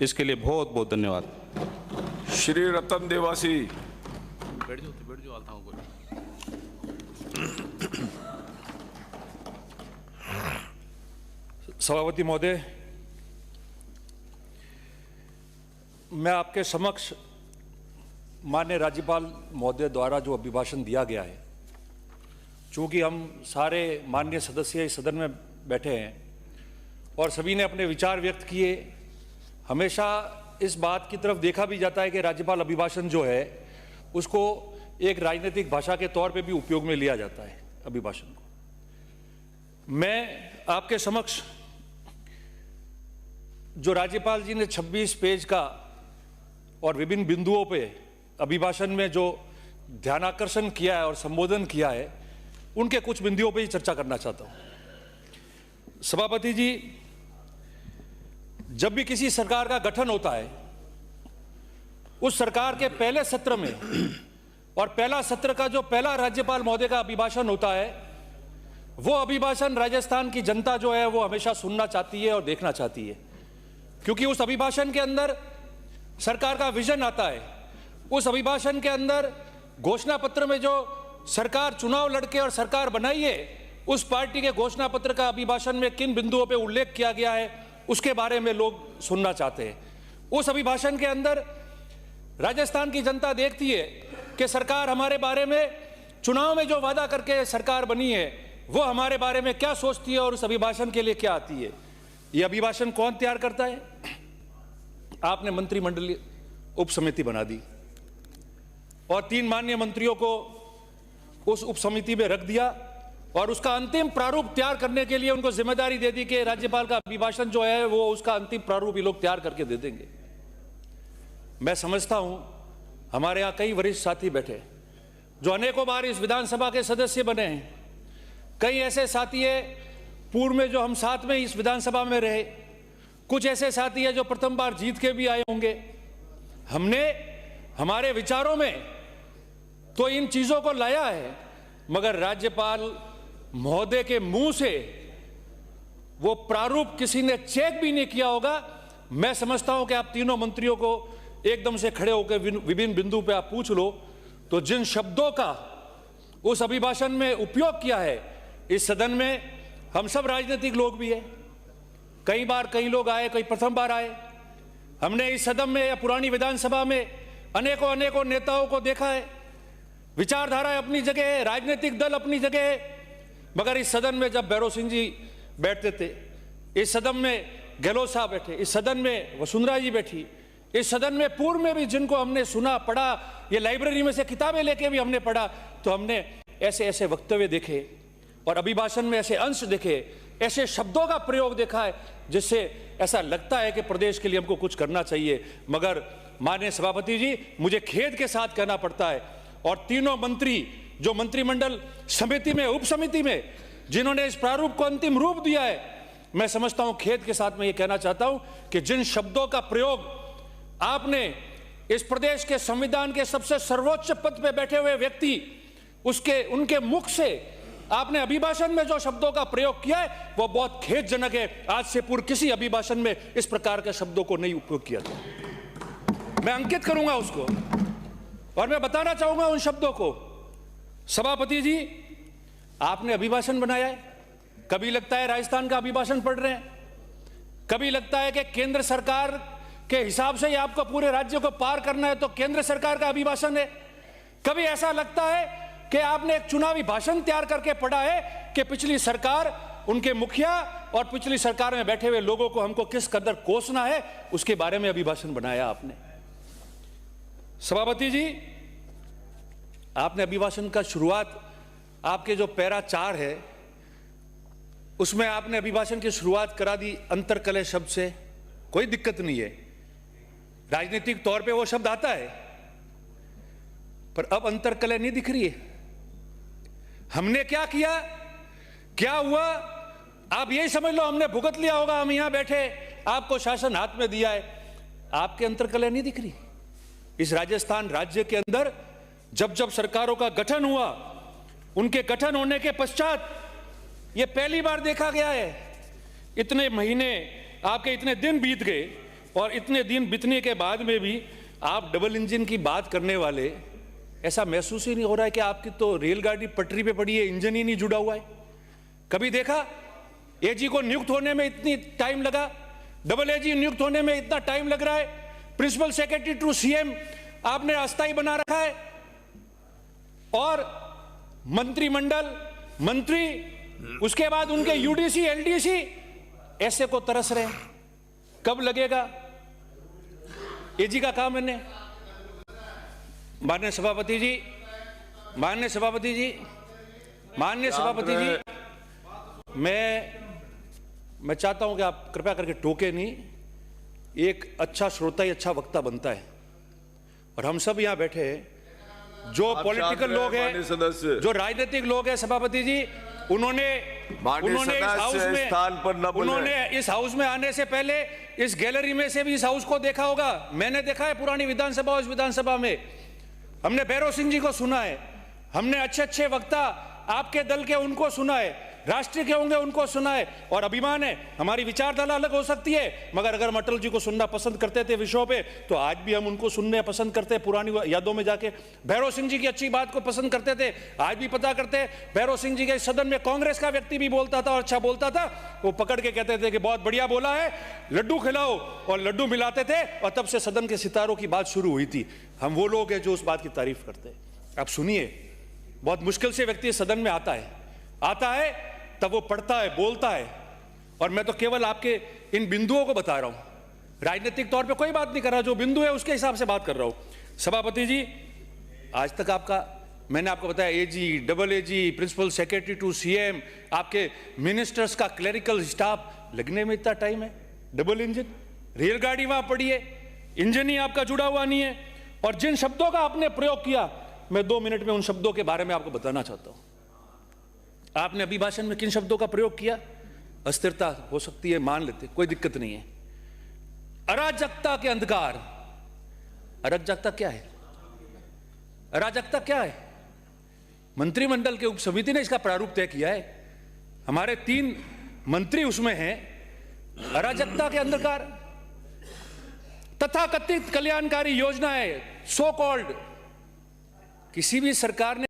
इसके लिए बहुत बहुत धन्यवाद। श्री रतन देवासी। बैठ जाओ आता हूँ। सभापति महोदय, मैं आपके समक्ष माननीय राज्यपाल महोदय द्वारा जो अभिभाषण दिया गया है, चूंकि हम सारे माननीय सदस्य इस सदन में बैठे हैं और सभी ने अपने विचार व्यक्त किए, हमेशा इस बात की तरफ देखा भी जाता है कि राज्यपाल अभिभाषण जो है उसको एक राजनीतिक भाषा के तौर पे भी उपयोग में लिया जाता है अभिभाषण को। मैं आपके समक्ष जो राज्यपाल जी ने 26 पेज का और विभिन्न बिंदुओं पे अभिभाषण में जो ध्यानाकर्षण किया है और संबोधन किया है, उनके कुछ बिंदुओं पे ही चर्चा करना चाहता हूं। सभापति जी, जब भी किसी सरकार का गठन होता है, उस सरकार के पहले सत्र में और पहला सत्र का जो पहला राज्यपाल महोदय का अभिभाषण होता है, वो अभिभाषण राजस्थान की जनता जो है वो हमेशा सुनना चाहती है और देखना चाहती है, क्योंकि उस अभिभाषण के अंदर सरकार का विजन आता है। उस अभिभाषण के अंदर घोषणा पत्र में जो सरकार चुनाव लड़के और सरकार बनाई है, उस पार्टी के घोषणा पत्र का अभिभाषण में किन बिंदुओं पे उल्लेख किया गया है, उसके बारे में लोग सुनना चाहते हैं। उस अभिभाषण के अंदर राजस्थान की जनता देखती है कि सरकार हमारे बारे में चुनाव में जो वादा करके सरकार बनी है वो हमारे बारे में क्या सोचती है और उस अभिभाषण के लिए क्या आती है। ये अभिभाषण कौन तैयार करता है? आपने मंत्रिमंडलीय उप समिति बना दी और 3 माननीय मंत्रियों को उस उप समिति में रख दिया और उसका अंतिम प्रारूप तैयार करने के लिए उनको जिम्मेदारी दे दी कि राज्यपाल का अभिभाषण जो है वो उसका अंतिम प्रारूप ये लोग तैयार करके दे देंगे। मैं समझता हूं हमारे यहां कई वरिष्ठ साथी बैठे जो अनेकों बार इस विधानसभा के सदस्य बने हैं, कई ऐसे साथी है पूर्व में जो हम साथ में इस विधानसभा में रहे, कुछ ऐसे साथी है जो प्रथम बार जीत के भी आए होंगे। हमने हमारे विचारों में तो इन चीजों को लाया है, मगर राज्यपाल महोदय के मुंह से वो प्रारूप किसी ने चेक भी नहीं किया होगा। मैं समझता हूं कि आप तीनों मंत्रियों को एकदम से खड़े होकर विभिन्न बिंदु पे आप पूछ लो, तो जिन शब्दों का उस अभिभाषण में उपयोग किया है, इस सदन में हम सब राजनीतिक लोग भी हैं, कई बार कई लोग आए, कई प्रथम बार आए। हमने इस सदन में या पुरानी विधानसभा में अनेकों नेताओं को देखा है। विचारधारा अपनी जगह है, राजनीतिक दल अपनी जगह है, मगर इस सदन में जब भैरव सिंह जी बैठते थे, इस सदन में गहलोत साहब बैठे, इस सदन में वसुंधरा जी बैठी, इस सदन में पूर्व में भी जिनको हमने सुना, पढ़ा, ये लाइब्रेरी में से किताबें लेके भी हमने पढ़ा, तो हमने ऐसे ऐसे वक्तव्य देखे और अभिभाषण में ऐसे अंश देखे, ऐसे शब्दों का प्रयोग देखा है जिससे ऐसा लगता है कि प्रदेश के लिए हमको कुछ करना चाहिए। मगर माननीय सभापति जी, मुझे खेद के साथ कहना पड़ता है, और तीनों मंत्री जो मंत्रिमंडल समिति में, उप समिति में जिन्होंने इस प्रारूप को अंतिम रूप दिया है, मैं समझता हूं, खेद के साथ मैं ये कहना चाहता हूं कि जिन शब्दों का प्रयोग आपने इस प्रदेश के संविधान के सबसे सर्वोच्च पद पे बैठे हुए व्यक्ति उनके मुख से आपने अभिभाषण में जो शब्दों का प्रयोग किया है वो बहुत खेदजनक है। आज से पूर्व किसी अभिभाषण में इस प्रकार के शब्दों को नहीं उपयोग किया था। मैं अंकित करूंगा उसको और मैं बताना चाहूंगा उन शब्दों को। सभापति जी, आपने अभिभाषण बनाया है, कभी लगता है राजस्थान का अभिभाषण पढ़ रहे हैं, कभी लगता है कि केंद्र सरकार के हिसाब से ही आपको पूरे राज्य को पार करना है तो केंद्र सरकार का अभिभाषण है, कभी ऐसा लगता है कि आपने एक चुनावी भाषण तैयार करके पढ़ा है कि पिछली सरकार, उनके मुखिया और पिछली सरकार में बैठे हुए लोगों को हमको किस कदर कोसना है, उसके बारे में अभिभाषण बनाया आपने। सभापति जी, आपने अभिभाषण का शुरुआत, आपके जो पैरा 4 है उसमें आपने अभिभाषण की शुरुआत करा दी अंतरकलह शब्द से। कोई दिक्कत नहीं है, राजनीतिक तौर पे वो शब्द आता है, पर अब अंतरकलह नहीं दिख रही है। हमने क्या किया, क्या हुआ, आप यही समझ लो हमने भुगत लिया होगा, हम यहां बैठे, आपको शासन हाथ में दिया है, आपके अंतरकलह नहीं दिख रही। इस राजस्थान राज्य के अंदर जब जब सरकारों का गठन हुआ, उनके गठन होने के पश्चात ये पहली बार देखा गया है, इतने महीने, आपके इतने दिन बीत गए और इतने दिन बीतने के बाद में भी आप डबल इंजन की बात करने वाले, ऐसा महसूस ही नहीं हो रहा है कि आपकी तो रेलगाड़ी पटरी पे पड़ी है, इंजन ही नहीं जुड़ा हुआ है। कभी देखा एजी को नियुक्त होने में इतनी टाइम लगा, डबल एजी नियुक्त होने में इतना टाइम लग रहा है, प्रिंसिपल सेक्रेटरी टू सीएम आपने अस्थायी बना रखा है, और मंत्रिमंडल मंत्री उसके बाद उनके यूडीसी एलडीसी ऐसे को तरस रहे हैं। कब लगेगा एजी का काम? मैंने माननीय सभापति जी, माननीय सभापति जी, माननीय सभापति जी, मैं चाहता हूं कि आप कृपया करके टोके नहीं। एक अच्छा श्रोता ही अच्छा वक्ता बनता है, और हम सब यहां बैठे हैं जो पॉलिटिकल लोग हैं, जो राजनीतिक लोग हैं, सभापति जी, उन्होंने इस हाउस में आने से पहले इस गैलरी में से भी इस हाउस को देखा होगा। मैंने देखा है पुरानी विधानसभा, उस विधानसभा में हमने भैरव सिंह जी को सुना है, हमने अच्छे अच्छे वक्ता आपके दल के उनको सुना है, राष्ट्रीय के होंगे उनको सुना है, और अभिमान है। हमारी विचारधारा अलग हो सकती है, मगर अगर हम अटल जी को सुनना पसंद करते थे विषयों पे, तो आज भी हम उनको सुनने पसंद करते हैं। पुरानी यादों में जाके भैरव सिंह जी की अच्छी बात को पसंद करते थे, आज भी पता करते हैं। भैरव सिंह जी के सदन में कांग्रेस का व्यक्ति भी बोलता था और अच्छा बोलता था, वो पकड़ के कहते थे कि बहुत बढ़िया बोला है, लड्डू खिलाओ, और लड्डू मिलाते थे, और तब से सदन के सितारों की बात शुरू हुई थी। हम वो लोग हैं जो उस बात की तारीफ करते हैं। आप सुनिए, बहुत मुश्किल से व्यक्ति सदन में आता है तब वो पढ़ता है, बोलता है, और मैं तो केवल आपके इन बिंदुओं को बता रहा हूं, राजनीतिक तौर पे कोई बात नहीं कर रहा, जो बिंदु है उसके हिसाब से बात कर रहा हूं। सभापति जी, आज तक आपका, मैंने आपको बताया, AG, double AG, principal secretary to CM, आपके मिनिस्टर्स का क्लरिकल स्टाफ, लगने में इतना टाइम है। डबल इंजन रेलगाड़ी वहां पड़ी है, इंजन ही आपका जुड़ा हुआ नहीं है, और जिन शब्दों का आपने प्रयोग किया, मैं 2 मिनट में उन शब्दों के बारे में आपको बताना चाहता हूं। आपने अभिभाषण में किन शब्दों का प्रयोग किया? अस्थिरता हो सकती है, मान लेते, कोई दिक्कत नहीं है। अराजकता के अंधकार, अराजकता क्या है? अराजकता क्या है? मंत्रिमंडल के उपसमिति ने इसका प्रारूप तय किया है, हमारे 3 मंत्री उसमें हैं। अराजकता के अंधकार, तथाकथित कल्याणकारी योजनाएं, सो कॉल्ड, किसी भी सरकार ने